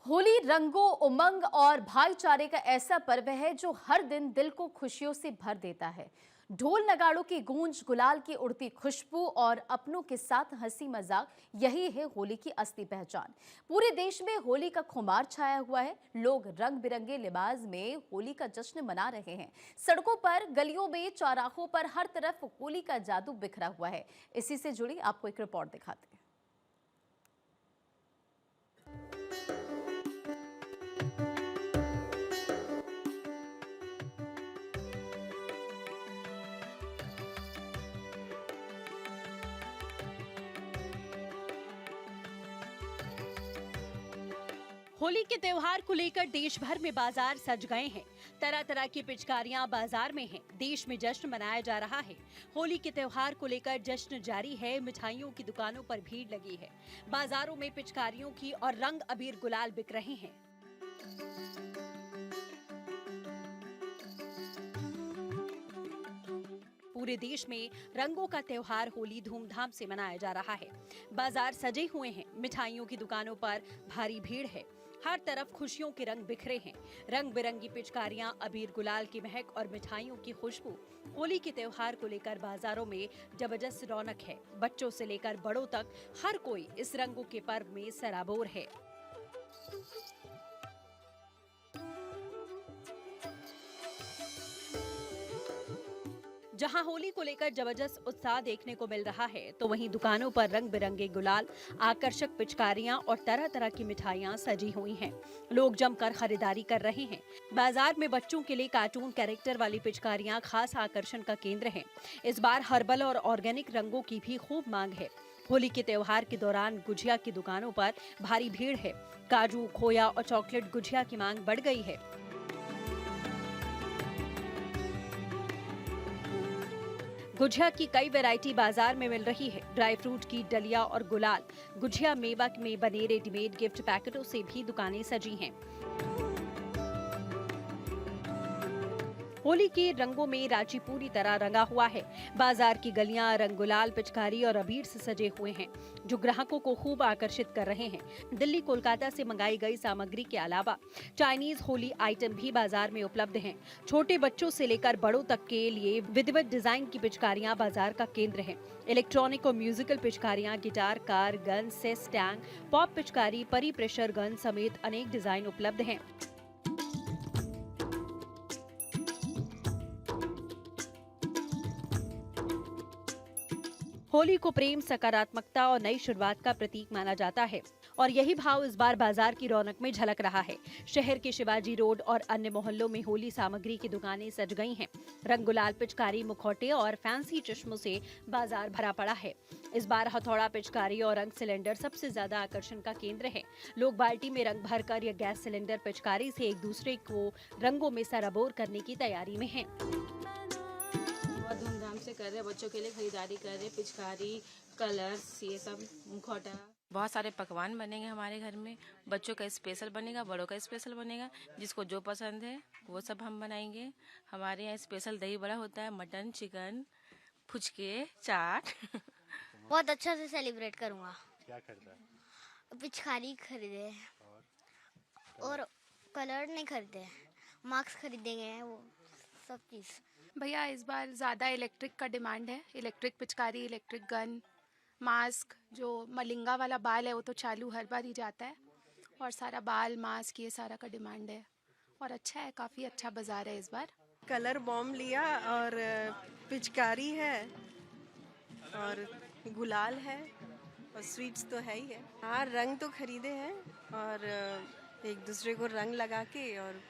होली रंगों, उमंग और भाईचारे का ऐसा पर्व है जो हर दिन दिल को खुशियों से भर देता है। ढोल नगाड़ों की गूंज, गुलाल की उड़ती खुशबू और अपनों के साथ हंसी मजाक, यही है होली की असली पहचान। पूरे देश में होली का खुमार छाया हुआ है। लोग रंग बिरंगे लिबास में होली का जश्न मना रहे हैं। सड़कों पर, गलियों में, चौराहों पर हर तरफ होली का जादू बिखरा हुआ है। इसी से जुड़ी आपको एक रिपोर्ट दिखाते हैं। होली के त्योहार को लेकर देश भर में बाजार सज गए हैं। तरह तरह की पिचकारियां बाजार में हैं। देश में जश्न मनाया जा रहा है। होली के त्योहार को लेकर जश्न जारी है। मिठाइयों की दुकानों पर भीड़ लगी है। बाजारों में पिचकारियों की और रंग अबीर गुलाल बिक रहे हैं। पूरे देश में रंगों का त्योहार होली धूमधाम से मनाया जा रहा है। बाजार सजे हुए हैं। मिठाइयों की दुकानों पर भारी भीड़ है। हर तरफ खुशियों के रंग बिखरे हैं। रंग बिरंगी पिचकारियां, अबीर गुलाल की महक और मिठाइयों की खुशबू। होली के त्योहार को लेकर बाजारों में जबरदस्त रौनक है। बच्चों से लेकर बड़ों तक हर कोई इस रंगों के पर्व में सराबोर है। जहां होली को लेकर जबरदस्त उत्साह देखने को मिल रहा है, तो वहीं दुकानों पर रंग बिरंगे गुलाल, आकर्षक पिचकारियां और तरह तरह की मिठाइयां सजी हुई हैं। लोग जमकर खरीदारी कर रहे हैं। बाजार में बच्चों के लिए कार्टून कैरेक्टर वाली पिचकारियां खास आकर्षण का केंद्र हैं। इस बार हर्बल और ऑर्गेनिक रंगों की भी खूब मांग है। होली के त्योहार के दौरान गुजिया की दुकानों पर भारी भीड़ है। काजू, खोया और चॉकलेट गुजिया की मांग बढ़ गई है। गुजिया की कई वैरायटी बाजार में मिल रही है। ड्राई फ्रूट की डलिया और गुलाल, गुजिया मेवा में बने रेडीमेड गिफ्ट पैकेटों से भी दुकानें सजी हैं। होली के रंगों में रांची पूरी तरह रंगा हुआ है। बाजार की गलियां रंग, गुलाल, पिचकारी और अबीर से सजे हुए हैं, जो ग्राहकों को खूब आकर्षित कर रहे हैं। दिल्ली, कोलकाता से मंगाई गई सामग्री के अलावा चाइनीज होली आइटम भी बाजार में उपलब्ध हैं। छोटे बच्चों से लेकर बड़ों तक के लिए विधिवत डिजाइन की पिचकारियां बाजार का केंद्र हैं। इलेक्ट्रॉनिक और म्यूजिकल पिचकारियां, गिटार, कार, गन, सेस, टैंक, पॉप पिचकारी, परी प्रेशर गन समेत अनेक डिजाइन उपलब्ध हैं। होली को प्रेम, सकारात्मकता और नई शुरुआत का प्रतीक माना जाता है और यही भाव इस बार बाजार की रौनक में झलक रहा है। शहर के शिवाजी रोड और अन्य मोहल्लों में होली सामग्री की दुकानें सज गई हैं। रंग, गुलाल, पिचकारी, मुखौटे और फैंसी चश्मों से बाजार भरा पड़ा है। इस बार हथौड़ा, पिचकारी और रंग सिलेंडर सबसे ज्यादा आकर्षण का केंद्र है। लोग बाल्टी में रंग भरकर या गैस सिलेंडर पिचकारी से एक दूसरे को रंगों में सराबोर करने की तैयारी में हैं। बहुत धूमधाम से कर रहे हैं। बच्चों के लिए खरीदारी कर रहे हैं। पिचकारी, कलर्स, ये सब, मुखौटा। बहुत सारे पकवान बनेंगे हमारे घर में। बच्चों का स्पेशल बनेगा, बड़ों का स्पेशल बनेगा। जिसको जो पसंद है वो सब हम बनाएंगे। हमारे यहाँ स्पेशल दही बड़ा होता है, मटन, चिकन, फुचके, चाट। बहुत अच्छा से सेलिब्रेट करूँगा। क्या खरीदा है? पिचकारी खरीदे और कलर नहीं खरीदे, मास्क खरीदेंगे, वो सब चीज़। भैया इस बार ज़्यादा इलेक्ट्रिक का डिमांड है। इलेक्ट्रिक पिचकारी, इलेक्ट्रिक गन, मास्क, जो मलिंगा वाला बाल है वो तो चालू हर बार ही जाता है, और सारा बाल, मास्क, ये सारा का डिमांड है। और अच्छा है, काफ़ी अच्छा बाजार है इस बार। कलर बॉम्ब लिया और पिचकारी है और गुलाल है और स्वीट्स तो है ही है। हाँ, रंग तो खरीदे हैं और एक दूसरे को रंग लगा के और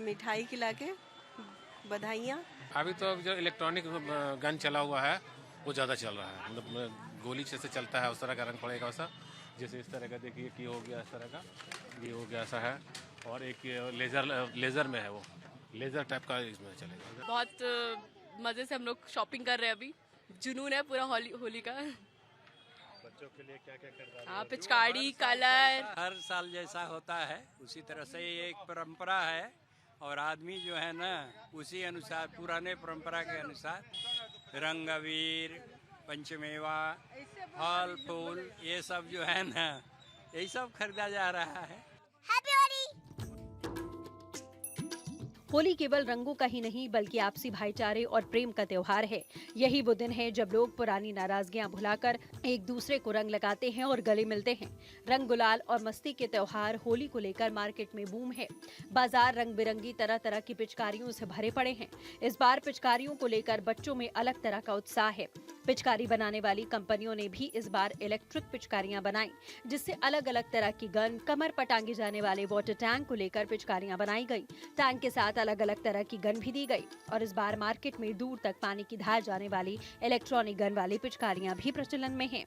मिठाई खिला के बधाइयाँ। अभी तो जो इलेक्ट्रॉनिक गन चला हुआ है वो ज़्यादा चल रहा है। मतलब गोली जैसे चलता है उस तरह का रंग पड़ेगा वैसा। जैसे इस तरह का देखिए कि हो गया, इस तरह का ये हो गया, ऐसा है। और एक लेज़र में है, वो लेज़र टाइप का इसमें चलेगा। बहुत मज़े से हम लोग शॉपिंग कर रहे हैं। अभी जुनून है पूरा होली का। बच्चों के लिए क्या क्या खरीदा? हाँ, पिचकारी, कलर। हर साल जैसा होता है उसी तरह से ये एक परंपरा है, और आदमी जो है ना उसी अनुसार, पुराने परंपरा के अनुसार रंग, अबीर, पंचमेवा, फल फूल, ये सब जो है ना यही सब खरीदा जा रहा है। हैप्पी होली। होली केवल रंगों का ही नहीं बल्कि आपसी भाईचारे और प्रेम का त्योहार है। यही वो दिन है जब लोग पुरानी नाराजगियां भुलाकर एक दूसरे को रंग लगाते हैं और गले मिलते हैं। रंग गुलाल और मस्ती के त्योहार होली को लेकर मार्केट में बूम है। बाजार रंग बिरंगी तरह तरह की पिचकारियों से भरे पड़े हैं। इस बार पिचकारियों को लेकर बच्चों में अलग तरह का उत्साह है। पिचकारी बनाने वाली कंपनियों ने भी इस बार इलेक्ट्रिक पिचकारियां बनाई, जिससे अलग अलग तरह की गन, कमर पर टांगे जाने वाले वाटर टैंक को लेकर पिचकारियां बनाई गई। टैंक के साथ अलग अलग तरह की गन भी दी गई और इस बार मार्केट में दूर तक पानी की धार जाने वाली इलेक्ट्रॉनिक गन वाली पिचकारियां भी प्रचलन में हैं।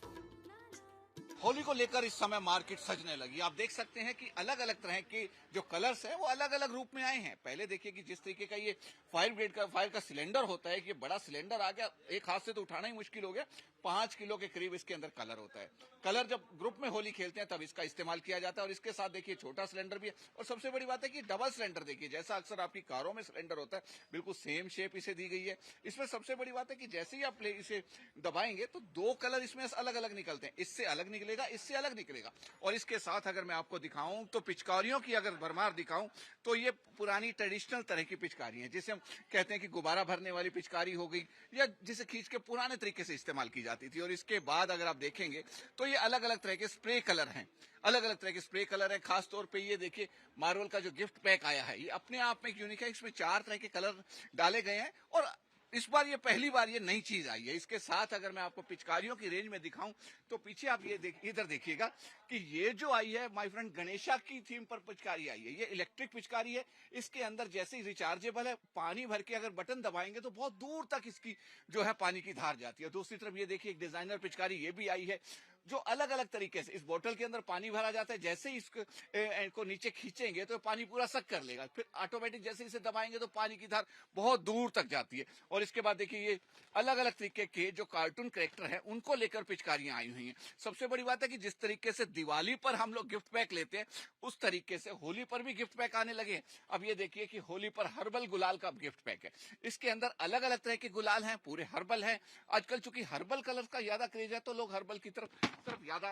होली को लेकर इस समय मार्केट सजने लगी। आप देख सकते हैं कि अलग अलग तरह के जो कलर्स हैं वो अलग अलग रूप में आए हैं। पहले देखिए कि जिस तरीके का ये फायर का सिलेंडर होता है कि ये बड़ा सिलेंडर आ गया, एक हाथ से तो उठाना ही मुश्किल हो गया। 5 किलो के करीब इसके अंदर कलर होता है। कलर जब ग्रुप में होली खेलते हैं तब इसका इस्तेमाल किया जाता है और इसके साथ देखिए छोटा सिलेंडर भी है और सबसे बड़ी बात है कि डबल सिलेंडर देखिए, जैसा अक्सर आपकी कारों में सिलेंडर होता है बिल्कुल सेम शेप इसे दी गई है। इसमें सबसे बड़ी बात है कि जैसे ही आप इसे दबाएंगे तो 2 कलर इसमें अलग अलग निकलते हैं। इससे अलग निकलेगा, इससे अलग निकलेगा। और इसके साथ अगर मैं आपको दिखाऊं तो पिचकारियों की अगर भरमार दिखाऊं तो ये पुरानी ट्रेडिशनल तरह की पिचकारी है, जिसे हम कहते हैं कि गुब्बारा भरने वाली पिचकारी हो गई या जिसे खींच के पुराने तरीके से इस्तेमाल की जाती थी। और इसके बाद अगर आप देखेंगे तो ये अलग अलग तरह के स्प्रे कलर हैं, अलग अलग तरह के स्प्रे कलर हैं। खास तौर पे ये देखिए मार्वल का जो गिफ्ट पैक आया है, ये अपने आप में यूनिक है। इसमें 4 तरह के कलर डाले गए हैं और इस बार ये पहली बार ये नई चीज आई है। इसके साथ अगर मैं आपको पिचकारियों की रेंज में दिखाऊं तो पीछे आप ये इधर देखिएगा कि ये जो आई है माय फ्रेंड गणेशा की थीम पर पिचकारी आई है। ये इलेक्ट्रिक पिचकारी है। इसके अंदर जैसे ही रिचार्जेबल है, पानी भर के अगर बटन दबाएंगे तो बहुत दूर तक इसकी जो है पानी की धार जाती है। दूसरी तरफ ये देखिए एक डिजाइनर पिचकारी ये भी आई है जो अलग अलग तरीके से, इस बोतल के अंदर पानी भरा जाता है, जैसे ही इसको नीचे खींचेंगे तो पानी पूरा सक कर लेगा, फिर ऑटोमेटिक जैसे इसे दबाएंगे तो पानी की धार बहुत दूर तक जाती है। और इसके बाद देखिए ये अलग अलग तरीके के जो कार्टून कैरेक्टर हैं उनको लेकर पिचकारियां आई हुई हैं। सबसे बड़ी बात है कि जिस तरीके से दिवाली पर हम लोग गिफ्ट पैक लेते हैं उस तरीके से होली पर भी गिफ्ट पैक आने लगे हैं। अब ये देखिए कि होली पर हर्बल गुलाल का गिफ्ट पैक है। इसके अंदर अलग अलग तरह के गुलाल हैं, पूरे हर्बल हैं। आजकल चूंकि हर्बल कलर का ज्यादा क्रेज है तो लोग हर्बल की तरफ ज्यादा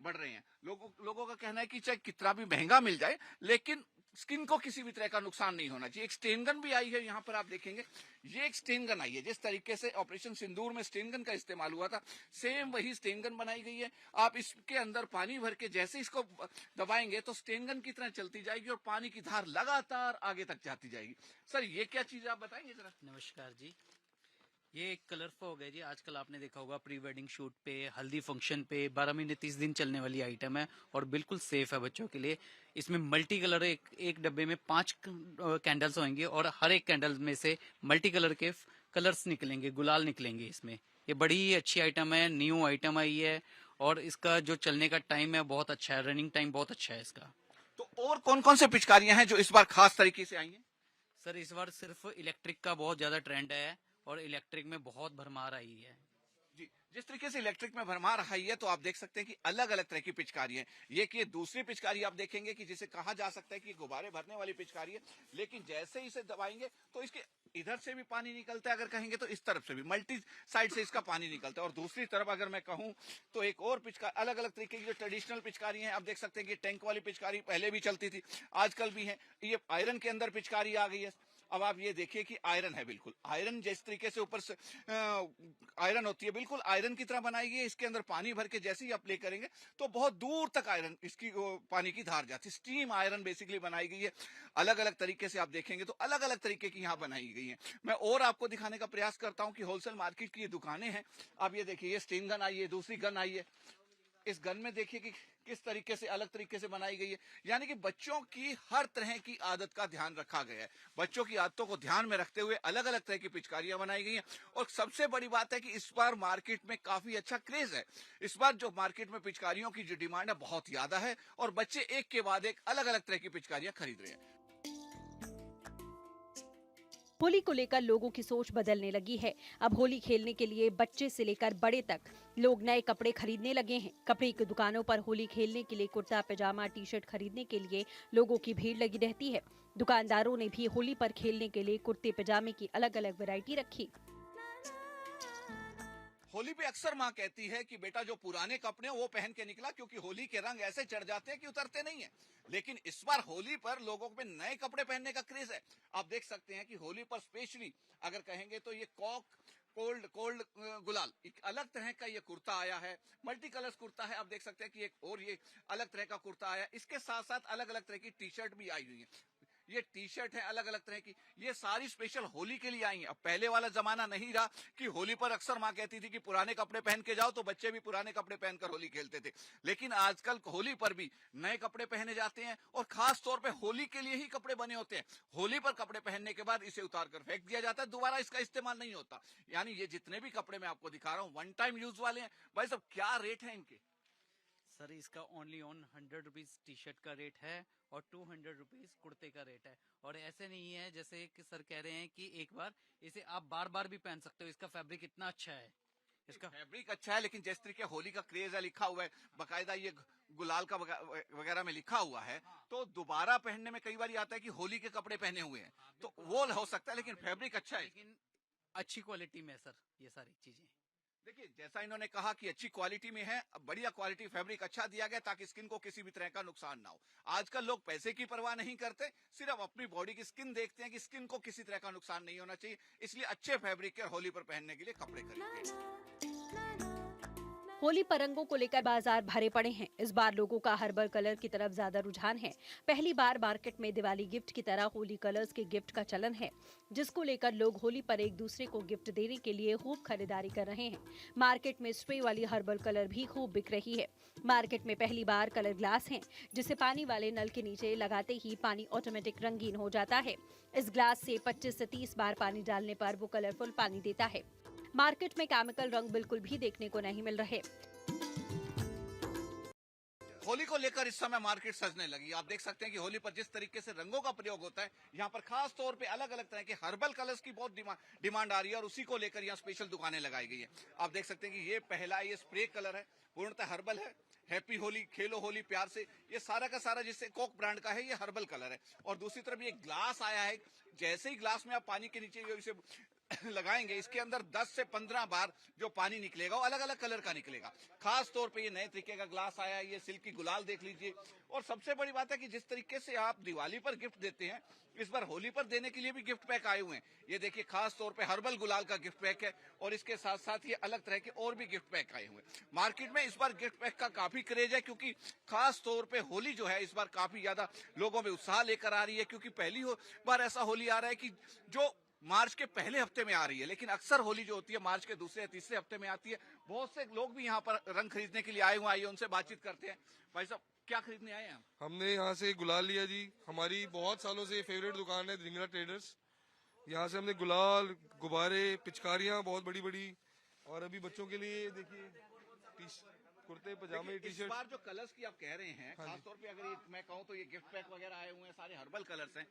बढ़ रहे हैं। लोगों का कहना है कि चाहे कितना भी महंगा मिल जाए लेकिन स्किन को किसी भी तरह का नुकसान नहीं होना चाहिए। एक स्टेन गन भी आई है, यहाँ पर आप देखेंगे ये एक स्टेन गन आई है। जिस तरीके से ऑपरेशन सिंदूर में स्टेन गन का इस्तेमाल हुआ था सेम वही स्टेन गन बनाई गई है। आप इसके अंदर पानी भर के जैसे इसको दबाएंगे तो स्टेन गन की तरह चलती जाएगी और पानी की धार लगातार आगे तक जाती जाएगी। सर ये क्या चीज आप बताएंगे जरा? नमस्कार जी, ये एक कलरफुल हो गया जी। आजकल आपने देखा होगा प्री वेडिंग शूट पे, हल्दी फंक्शन पे 12 महीने 30 दिन चलने वाली आइटम है और बिल्कुल सेफ है बच्चों के लिए। इसमें मल्टी कलर एक डब्बे में 5 कैंडल्स होंगे और हर एक कैंडल में से मल्टी कलर के कलर्स निकलेंगे, गुलाल निकलेंगे इसमें। ये बड़ी ही अच्छी आइटम है, न्यू आइटम आई है और इसका जो चलने का टाइम है बहुत अच्छा है, रनिंग टाइम बहुत अच्छा है इसका। तो और कौन कौन से पिचकारियां हैं जो इस बार खास तरीके से आई हैं? सर इस बार सिर्फ इलेक्ट्रिक का बहुत ज्यादा ट्रेंड है और इलेक्ट्रिक में बहुत भरमार आई है जी। जिस तरीके से इलेक्ट्रिक में भरमार आई है तो आप देख सकते हैं कि अलग अलग तरह की पिचकारी है। ये कि दूसरी पिचकारी आप देखेंगे कि जिसे कहा जा सकता है कि गुब्बारे भरने वाली पिचकारी है, लेकिन जैसे ही इसे दबाएंगे तो इसके इधर से भी पानी निकलता है, अगर कहेंगे तो इस तरफ से भी मल्टी साइड से इसका पानी निकलता है। और दूसरी तरफ अगर मैं कहूं तो एक और पिचकारी, अलग अलग तरीके की जो ट्रेडिशनल पिचकारी है आप देख सकते हैं कि टैंक वाली पिचकारी पहले भी चलती थी, आजकल भी है। ये आयरन के अंदर पिचकारी आ गई है। अब आप ये देखिए कि आयरन है, बिल्कुल आयरन जिस तरीके से ऊपर से आयरन होती है बिल्कुल आयरन की तरह बनाई गई है। इसके अंदर पानी भर के जैसे ही आप प्ले करेंगे तो बहुत दूर तक आयरन इसकी पानी की धार जाती है। स्टीम आयरन बेसिकली बनाई गई है। अलग अलग तरीके से आप देखेंगे तो अलग अलग तरीके की यहाँ बनाई गई है। मैं और आपको दिखाने का प्रयास करता हूँ कि होलसेल मार्केट की ये दुकानें हैं। आप ये देखिए ये स्टीम गन आई है, दूसरी गन आई है। इस गन में देखिए कि किस तरीके से अलग तरीके से बनाई गई है, यानी कि बच्चों की हर तरह की आदत का ध्यान रखा गया है। बच्चों की आदतों को ध्यान में रखते हुए अलग अलग तरह की पिचकारियां बनाई गई हैं। और सबसे बड़ी बात है कि इस बार मार्केट में काफी अच्छा क्रेज है। इस बार जो मार्केट में पिचकारियों की जो डिमांड है बहुत ज्यादा है और बच्चे एक के बाद एक अलग अलग तरह की पिचकारियां खरीद रहे हैं। होली को लेकर लोगों की सोच बदलने लगी है। अब होली खेलने के लिए बच्चे से लेकर बड़े तक लोग नए कपड़े खरीदने लगे हैं। कपड़े की दुकानों पर होली खेलने के लिए कुर्ता पैजामा टी शर्ट खरीदने के लिए लोगों की भीड़ लगी रहती है। दुकानदारों ने भी होली पर खेलने के लिए कुर्ते पैजामे की अलग अलग वैरायटी रखी। होली पे अक्सर माँ कहती है कि बेटा जो पुराने कपड़े हैं वो पहन के निकला, क्योंकि होली के रंग ऐसे चढ़ जाते हैं कि उतरते नहीं है। लेकिन इस बार होली पर लोगों में नए कपड़े पहनने का क्रेज है। आप देख सकते हैं कि होली पर स्पेशली अगर कहेंगे तो ये कोल्ड गुलाल एक अलग तरह का ये कुर्ता आया है, मल्टी कलर्स कुर्ता है। आप देख सकते हैं कि एक और ये अलग तरह का कुर्ता आया, इसके साथ साथ अलग अलग तरह की टी शर्ट भी आई हुई है। ये टी शर्ट है अलग अलग तरह की, ये सारी स्पेशल होली के लिए आई हैं। अब पहले वाला जमाना नहीं रहा कि होली पर अक्सर माँ कहती थी कि पुराने कपड़े पहन के जाओ, तो बच्चे भी पुराने कपड़े पहनकर होली खेलते थे। लेकिन आजकल होली पर भी नए कपड़े पहने जाते हैं और खास तौर पे होली के लिए ही कपड़े बने होते हैं। होली पर कपड़े पहनने के बाद इसे उतार कर फेंक दिया जाता है, दोबारा इसका इस्तेमाल नहीं होता। यानी ये जितने भी कपड़े मैं आपको दिखा रहा हूँ वन टाइम यूज वाले हैं। भाई साहब क्या रेट है इनके? सर इसका only on 100 rupees T shirt का रेट है और 200 रुपीज कुर्ते का रेट है। और ऐसे नहीं है जैसे कि सर कह रहे हैं कि एक बार इसे आप बार बार भी पहन सकते हो, इसका फैब्रिक इतना अच्छा है। इसका फैब्रिक अच्छा है, लेकिन जिस तरीके होली का क्रेज है, लिखा हुआ है बकायदा ये गुलाल का वगैरह में लिखा हुआ है, तो दोबारा पहनने में कई बार आता है कि होली के कपड़े पहने हुए हैं, तो वो हो सकता है। लेकिन फैब्रिक अच्छा है, लेकिन अच्छी क्वालिटी में है सर ये सारी चीजें। देखिए जैसा इन्होंने कहा कि अच्छी क्वालिटी में है, बढ़िया क्वालिटी फैब्रिक अच्छा दिया गया ताकि स्किन को किसी भी तरह का नुकसान ना हो। आजकल लोग पैसे की परवाह नहीं करते, सिर्फ अपनी बॉडी की स्किन देखते हैं कि स्किन को किसी तरह का नुकसान नहीं होना चाहिए, इसलिए अच्छे फैब्रिक के होली पर पहनने के लिए कपड़े खरीदते हैं। होली पर रंगों को लेकर बाजार भरे पड़े हैं। इस बार लोगों का हर्बल कलर की तरफ ज्यादा रुझान है। पहली बार मार्केट में दिवाली गिफ्ट की तरह होली कलर्स के गिफ्ट का चलन है, जिसको लेकर लोग होली पर एक दूसरे को गिफ्ट देने के लिए खूब खरीदारी कर रहे हैं। मार्केट में स्प्रे वाली हर्बल कलर भी खूब बिक रही है। मार्केट में पहली बार कलर ग्लास है, जिसे पानी वाले नल के नीचे लगाते ही पानी ऑटोमेटिक रंगीन हो जाता है। इस ग्लास से 25 से 30 बार पानी डालने पर वो कलरफुल पानी देता है। मार्केट में केमिकल रंग बिल्कुल भी देखने को नहीं मिल रहे। होली को लेकर इस समय मार्केट सजने लगी। आप देख सकते हैं कि होली पर जिस तरीके से रंगों का प्रयोग होता है, यहाँ पर खास तौर पे अलग अलग तरह के हर्बल कलर्स की बहुत डिमांड आ रही है और उसी को लेकर यहाँ स्पेशल दुकानें लगाई गई है। आप देख सकते हैं कि ये पहला ये स्प्रे कलर है, पूर्णतः हर्बल है। हैप्पी होली, खेलो होली प्यार से, ये सारा का सारा जिससे कोक ब्रांड का है, ये हर्बल कलर है। और दूसरी तरफ ये ग्लास आया है, जैसे ही ग्लास में आप पानी के नीचे इसे लगाएंगे, इसके अंदर 10 से 15 बार जो पानी निकलेगा वो अलग अलग कलर का निकलेगा। खास तौर पे ये नए तरीके का ग्लास आया है, ये सिल्की गुलाल देख लीजिए। और सबसे बड़ी बात है कि जिस तरीके से आप दिवाली पर गिफ्ट देते हैं, इस बार होली पर देने के लिए भी गिफ्ट पैक आए हुए हैं। ये देखिए खास तौर पे हर्बल गुलाल का गिफ्ट पैक है और इसके साथ साथ ये अलग तरह के और भी गिफ्ट पैक आए हुए हैं। मार्केट में इस बार गिफ्ट पैक का काफी क्रेज है, क्योंकि खास तौर पे होली जो है इस बार काफी ज्यादा लोगों में उत्साह लेकर आ रही है, क्योंकि पहली बार ऐसा होली आ रहा है कि जो मार्च के पहले हफ्ते में आ रही है, लेकिन अक्सर होली जो होती है मार्च के दूसरे या तीसरे हफ्ते में आती है। बहुत से लोग भी यहाँ पर रंग खरीदने के लिए आए हुए, आइए उनसे बातचीत करते हैं। भाई साहब क्या खरीदने आए हैं? हमने यहाँ से गुलाल लिया जी, हमारी बहुत सालों से फेवरेट दुकान है धिंगरा ट्रेडर्स। यहाँ से हमने गुलाल, गुब्बारे, पिचकारियाँ बहुत बड़ी बड़ी, और अभी बच्चों के लिए देखिए कुर्ते पजामे टी शर्ट। इस बार जो कलर्स की आप कह रहे हैं, खासतौर पे अगर मैं कहूँ तो ये गिफ्ट पैक वगैरह आए हुए हैं, सारे हर्बल कलर्स हैं,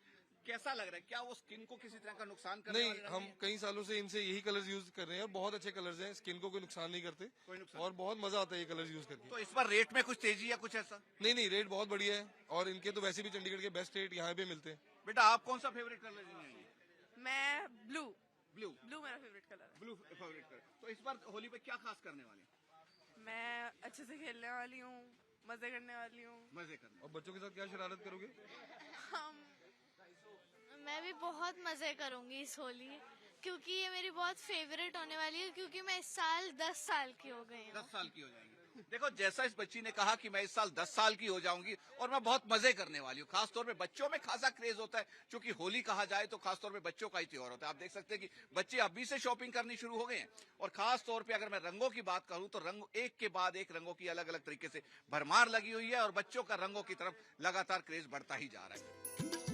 कैसा लग रहा है? क्या वो स्किन को किसी तरह का नुकसान करने नहीं, वाले रंग हम हैं? कई सालों से इनसे यही कलर्स यूज कर रहे हैं और बहुत अच्छे कलर्स हैं, स्किन को कोई नुकसान नहीं करते और बहुत मजा आता है ये कलर्स यूज करके। तो इस बार रेट में कुछ तेजी या कुछ ऐसा? नहीं, रेट बहुत बढ़िया है और इनके तो वैसे भी चंडीगढ़ के बेस्ट रेट यहाँ पे मिलते हैं। बेटा आप कौन सा फेवरेट कलर लेंगे? मैं ब्लू मेरा फेवरेट कलर है। Blue favourite colour. तो इस बार होली पे क्या खास करने वाले? मैं अच्छे से खेलने वाली हूँ, मजे करने वाली हूँ। मजे करने। और बच्चों के साथ क्या शरारत करोगे? मैं भी बहुत मजे करूंगी इस होली, क्योंकि ये मेरी बहुत फेवरेट होने वाली है, क्योंकि मैं इस साल 10 साल की हो गई हूँ। 10 साल की हो जाएंगी। देखो जैसा इस बच्ची ने कहा कि मैं इस साल 10 साल की हो जाऊंगी और मैं बहुत मजे करने वाली हूँ। खासतौर पे बच्चों में खासा क्रेज होता है, क्योंकि होली कहा जाए तो खासतौर पे बच्चों का ही त्योहार होता है। आप देख सकते हैं कि बच्चे अभी से शॉपिंग करनी शुरू हो गए हैं। और खास तौर पे अगर मैं रंगों की बात करूं तो रंग एक के बाद एक रंगों की अलग अलग तरीके से भरमार लगी हुई है और बच्चों का रंगों की तरफ लगातार क्रेज बढ़ता ही जा रहा है।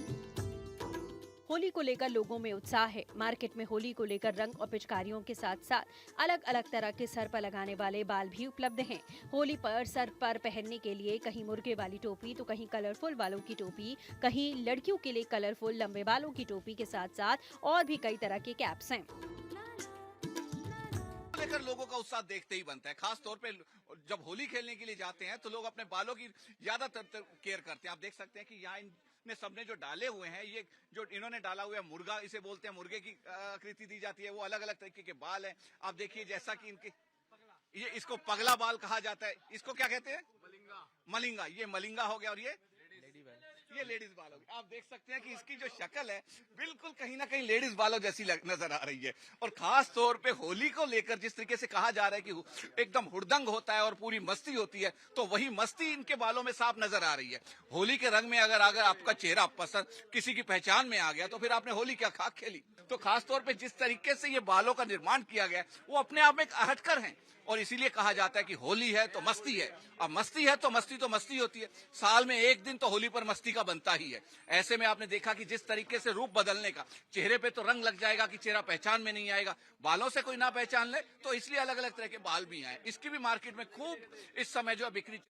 होली को लेकर लोगों में उत्साह है। मार्केट में होली को लेकर रंग और पिचकारियों के साथ साथ अलग अलग तरह के सर पर लगाने वाले बाल भी उपलब्ध हैं। होली पर सर पर पहनने के लिए कहीं मुर्गे वाली टोपी तो कहीं कलरफुल बालों की टोपी, कहीं लड़कियों के लिए कलरफुल लंबे बालों की टोपी के साथ साथ और भी कई तरह के कैप्स हैं। लेकर लोगों का उत्साह देखते ही बनता है। खास तौर पे जब होली खेलने के लिए जाते हैं तो लोग अपने बालों की ज्यादातर केयर करते हैं। आप देख सकते हैं कि यहाँ ने सबने जो डाले हुए हैं, ये जो इन्होंने डाला हुआ है मुर्गा, इसे बोलते हैं, मुर्गे की आकृति दी जाती है, वो अलग अलग तरीके के बाल हैं। आप देखिए जैसा कि इनके ये इसको पगला बाल कहा जाता है। इसको क्या कहते हैं? मलिंगा। ये मलिंगा हो गया और ये लेडीज बाल हो गया। आप देख सकते हैं कि इसकी जो शक्ल है बिल्कुल कहीं ना कहीं लेडीज बालों जैसी नजर आ रही है। और खास तौर पे होली को लेकर जिस तरीके से कहा जा रहा है कि एकदम हुड़दंग होता है और पूरी मस्ती होती है, तो वही मस्ती इनके बालों में साफ नजर आ रही है। होली के रंग में अगर आपका चेहरा पसंद किसी की पहचान में आ गया तो फिर आपने होली क्या खाक खेली। तो खास तौर पे जिस तरीके से ये बालों का निर्माण किया गया वो अपने आप में एक हटकर है और इसीलिए कहा जाता है कि होली है तो मस्ती है। अब मस्ती है तो मस्ती होती है। साल में एक दिन तो होली पर मस्ती का बनता ही है। ऐसे में आपने देखा कि जिस तरीके से रूप बदलने का, चेहरे पे तो रंग लग जाएगा कि चेहरा पहचान में नहीं आएगा, बालों से कोई ना पहचान ले, तो इसलिए अलग अलग तरह के बाल भी आए। इसकी भी मार्केट में खूब इस समय जो बिक्री